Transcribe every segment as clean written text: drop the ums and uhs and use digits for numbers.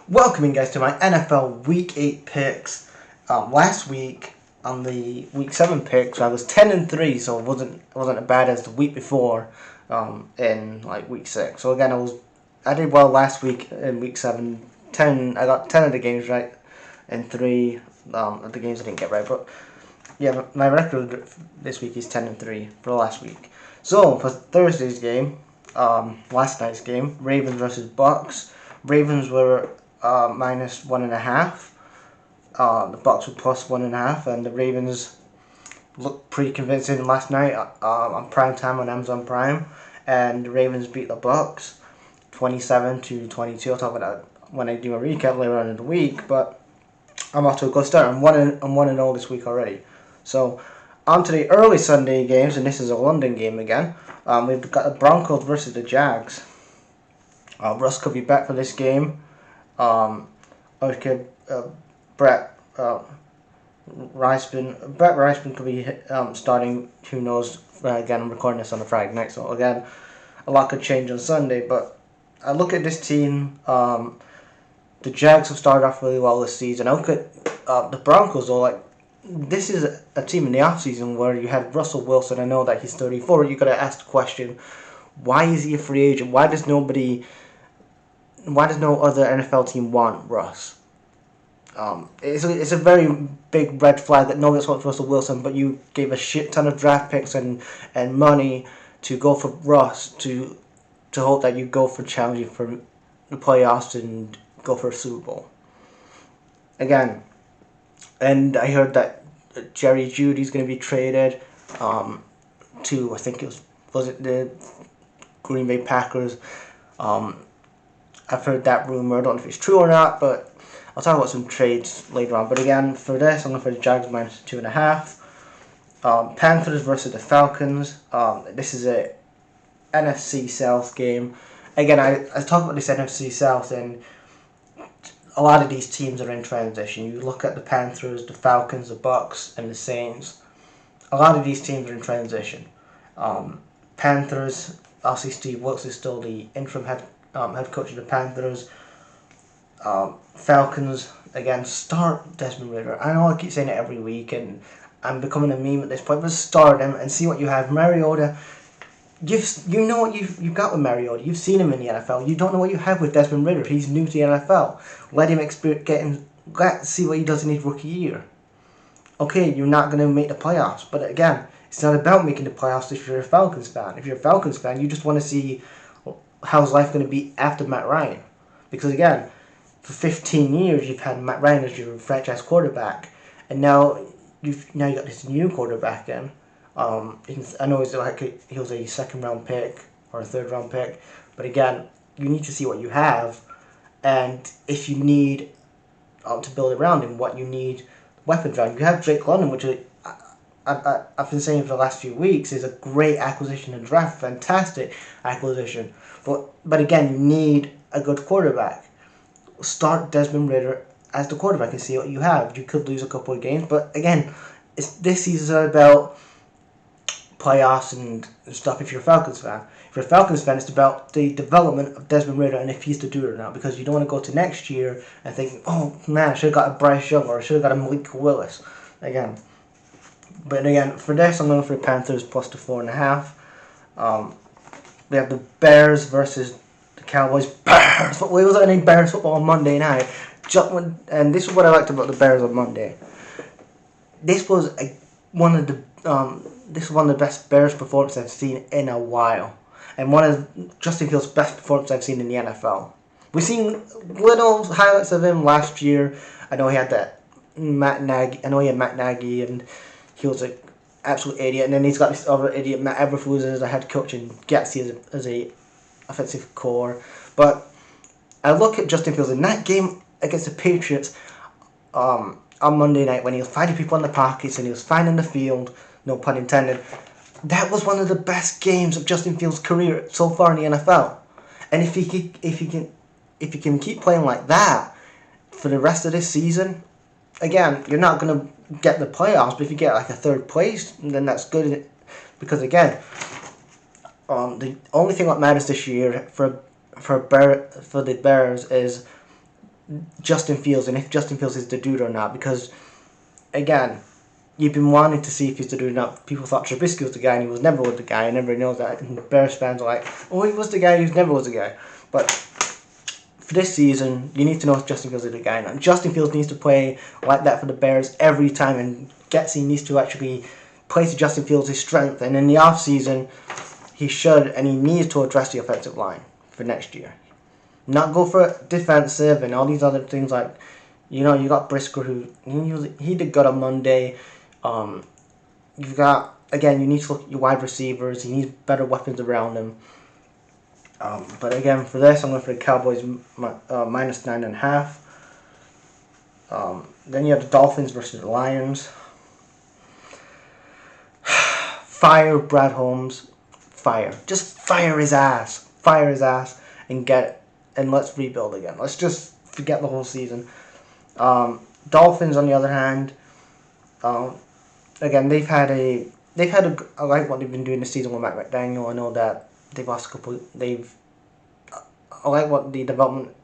Welcoming guys to my NFL Week 8 picks. Last week on the Week 7 picks, I was 10-3, so it wasn't as bad as the week before in like Week 6. So again, I did well last week in Week 7. I got 10 of the games right, and 3 of the games I didn't get right. But yeah, my record this week is 10-3 for last week. So for Thursday's game, last night's game, Ravens versus Bucs. Ravens were minus 1.5. The Bucs were plus 1.5, and the Ravens looked pretty convincing last night on prime time on Amazon Prime, and the Ravens beat the Bucs 27-22. I'll talk about that when I do a recap later on in the week. But I'm off to a good start. I'm 1-0 this week already. So on to the early Sunday games, and this is a London game again. We've got the Broncos versus the Jags. Russ could be back for this game. Brett Riceman could be starting. Who knows? Again, I'm recording this on a Friday night, so again, a lot could change on Sunday. But I look at this team. The Jags have started off really well this season. I look at the Broncos, though. Like, this is a team in the offseason where you had Russell Wilson. I know that he's 34. You got to ask the question: why is he a free agent? Why does no other NFL team want Russ? It's a very big red flag that nobody wants Russell Wilson, but you gave a shit ton of draft picks and money to go for Russ to hope that you go for challenging for the playoffs and go for a Super Bowl. Again, and I heard that Jerry Jeudy's going to be traded to, I think it was it the Green Bay Packers. I've heard that rumor. I don't know if it's true or not, but I'll talk about some trades later on. But again, for this, I'm going for the Jags minus 2.5. Panthers versus the Falcons. This is a NFC South game. Again, I talk about this NFC South, and a lot of these teams are in transition. You look at the Panthers, the Falcons, the Bucs, and the Saints. A lot of these teams are in transition. Panthers, obviously Steve Wilkes is still the interim head coach of the Panthers. Falcons, again, start Desmond Ridder. I know I keep saying it every week, and I'm becoming a meme at this point, but start him and see what you have. Mariota, you know what you've got with Mariota. You've seen him in the NFL. You don't know what you have with Desmond Ridder. He's new to the NFL. Let him see what he does in his rookie year. Okay, you're not going to make the playoffs, but again, it's not about making the playoffs if you're a Falcons fan. If you're a Falcons fan, you just want to see how's life going to be after Matt Ryan. Because again, for 15 years you've had Matt Ryan as your franchise quarterback, and now you got this new quarterback in. I know he was a second round pick or a third round pick, but again, you need to see what you have, and if you need to build around him, what you need weapons around. You have Drake London, which I've been saying for the last few weeks is a great acquisition in draft, fantastic acquisition. But again, you need a good quarterback. Start Desmond Ridder as the quarterback and see what you have. You could lose a couple of games, but again, this season is about playoffs and stuff if you're a Falcons fan. If you're a Falcons fan, it's about the development of Desmond Ridder and if he's to do it or not, because you don't want to go to next year and think, oh man, I should have got a Bryce Young or I should have got a Malik Willis. Again, for this, I'm going for the Panthers plus the 4.5. We have the Bears versus the Cowboys. Bears! What was any Bears football on Monday night? And this is what I liked about the Bears on Monday. This was one of the best Bears performances I've seen in a while, and one of Justin Fields' best performances I've seen in the NFL. We've seen little highlights of him last year. I know he had Matt Nagy, and he was an absolute idiot. And then he's got this other idiot, Matt Eberflus, as a head coach, and Getsy as a offensive core. But I look at Justin Fields in that game against the Patriots on Monday night when he was finding people in the pockets and he was finding the field, no pun intended. That was one of the best games of Justin Fields' career so far in the NFL. And if he can keep playing like that for the rest of this season, again, you're not going to get the playoffs, but if you get like a third place, then that's good. Because again, the only thing that matters this year for the Bears is Justin Fields and if Justin Fields is the dude or not. Because, again, you've been wanting to see if he's the dude or not. People thought Trubisky was the guy and he was never was the guy. And everybody knows that. And the Bears fans are like, oh, he was the guy, he never was the guy. But for this season, you need to know if Justin Fields is the guy. Now, Justin Fields needs to play like that for the Bears every time. And Getsy needs to actually play to Justin Fields' strength. And in the offseason, he should and he needs to address the offensive line for next year. Not go for defensive and all these other things like, you got Brisker who he did good on Monday. You've got, again, you need to look at your wide receivers. He needs better weapons around him. But again, for this, I'm going for the Cowboys minus 9.5. Then you have the Dolphins versus the Lions. Fire Brad Holmes. Fire. Just fire his ass. Fire his ass and let's rebuild again. Let's just forget the whole season. Dolphins, on the other hand, again, I like what they've been doing this season with Matt McDaniel. I know that they've lost a couple. I like what the development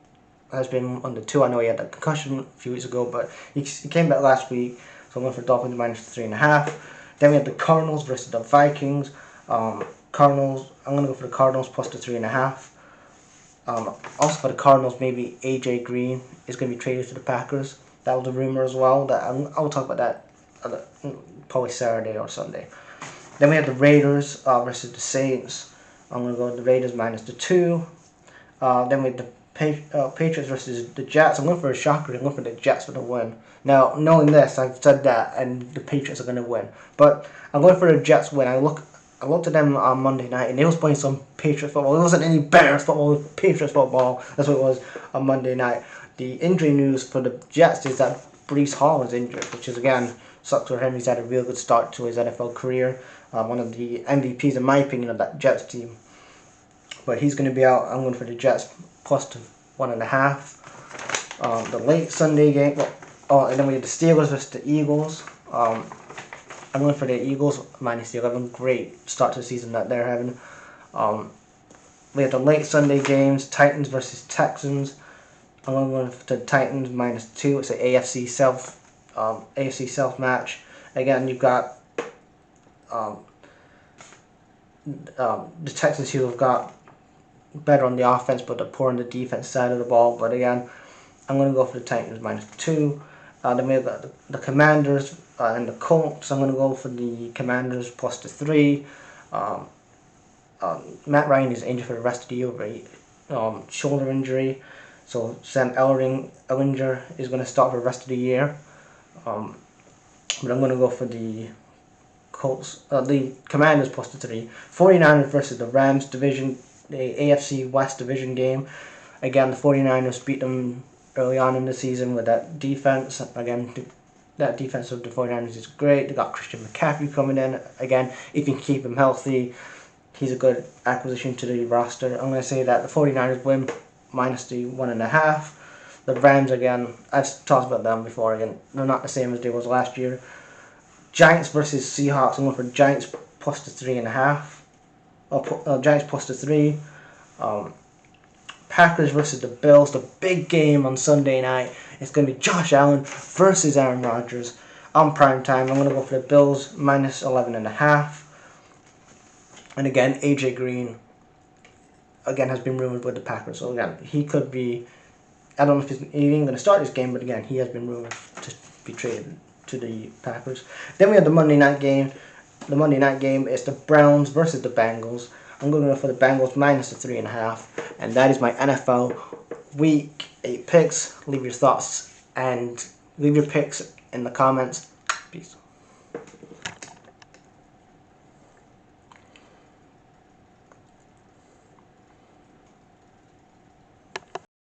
has been on the two. I know he had that concussion a few weeks ago, but he came back last week. So I'm going for Dolphins minus 3.5. Then we have the Cardinals versus the Vikings. Cardinals. I'm going to go for the Cardinals plus the 3.5. Also for the Cardinals, maybe AJ Green is going to be traded to the Packers. That was a rumor as well. I'll talk about that probably Saturday or Sunday. Then we have the Raiders versus the Saints. I'm going to go with the Raiders minus the 2. Then we have the Patriots versus the Jets. I'm going for a shocker. I'm going for the Jets for the win. Now, knowing this, I've said that, and the Patriots are going to win. But I'm going for the Jets win. I looked at them on Monday night, and they was playing some Patriots football. It wasn't any Bears football, it was Patriots football. That's what it was on Monday night. The injury news for the Jets is that Breece Hall is injured, which is, again, sucks for him. He's had a real good start to his NFL career. One of the MVPs, in my opinion, of that Jets team. But he's going to be out. I'm going for the Jets plus 1.5. The late Sunday game. And then we have the Steelers versus the Eagles. I'm going for the Eagles minus the 11. Great start to the season that they're having. We have the late Sunday games. Titans versus Texans. I'm going for the Titans minus 2. It's an AFC South match. Again, you've got the Texans who have got better on the offense, but they're poor on the defense side of the ball. But again, I'm going to go for the Titans minus 2. Then we have the Commanders and the Colts. I'm going to go for the Commanders plus the 3. Matt Ryan is injured for the rest of the year with a shoulder injury. So Sam Ellinger is going to start for the rest of the year. But I'm going to go for the Colts, the Commanders plus the 3. 49ers versus the Rams division, the AFC West division game. Again, the 49ers beat them early on in the season with that defense. Again, that defense of the 49ers is great. They got Christian McCaffrey coming in. Again, if you can keep him healthy, he's a good acquisition to the roster. I'm going to say that the 49ers win minus the 1.5. The Rams, again, I've talked about them before. Again, they're not the same as they was last year. Giants versus Seahawks. I'm going for Giants plus the 3.5. Giants plus the 3. Packers versus the Bills. The big game on Sunday night. It's going to be Josh Allen versus Aaron Rodgers on prime time. I'm going to go for the Bills minus 11.5. And again, AJ Green again has been rumored with the Packers. So again, he could be. I don't know if he's even going to start this game, but again, he has been rumored to be traded to the Packers. Then we have the Monday night game. The Monday night game is the Browns versus the Bengals. I'm going to go for the Bengals minus the 3.5. And that is my NFL Week 8 picks. Leave your thoughts and leave your picks in the comments.